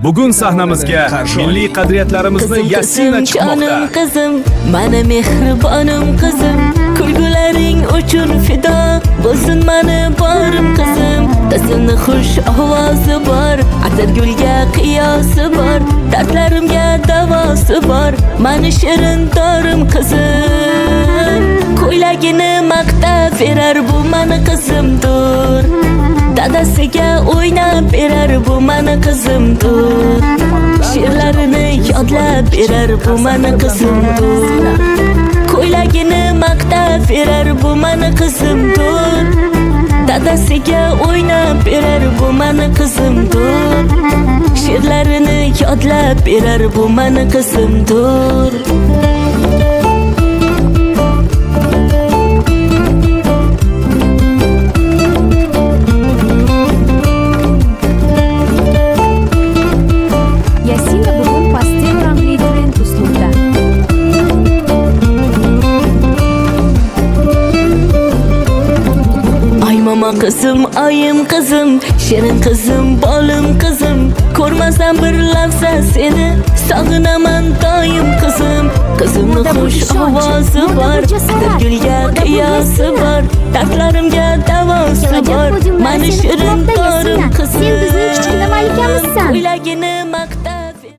Bugun sahnamizga milliy qadriyatlarimizni Yasina chiqmoqda. Qizim, mana mehribonim qizim, kulgularing uchun fido bo'lsin mani borim qizim. Qizimni xush ovozi bor, atirgulga qiyosi bor, dardlarimga davosi bor, mani shirin dorim qizim. Ko'ylagini maqtab berar bu mani qizimdir. Dadasiga o'ynab berar bu mani qizimdir. She'rlarini yodlab berar bu mani qizimdir. Ko'ylagini maqtab berar bu mani qizimdir. Dadasiga o'ynab berar bu mani qizimdir. She'rlarini yodlab berar bu mani qizimdir. Yasina bugun pastel rangli trend uslubda. Ay mama qizim, oyim qizim, shirin qizim, bolim qizim, ko'rmasam bir lahza seni, sog'inaman doim qizim. Qizimni xush ovozi bor, gulga qiyosi bor, dardlarimga davosi bor, mani shirin dorim qizim.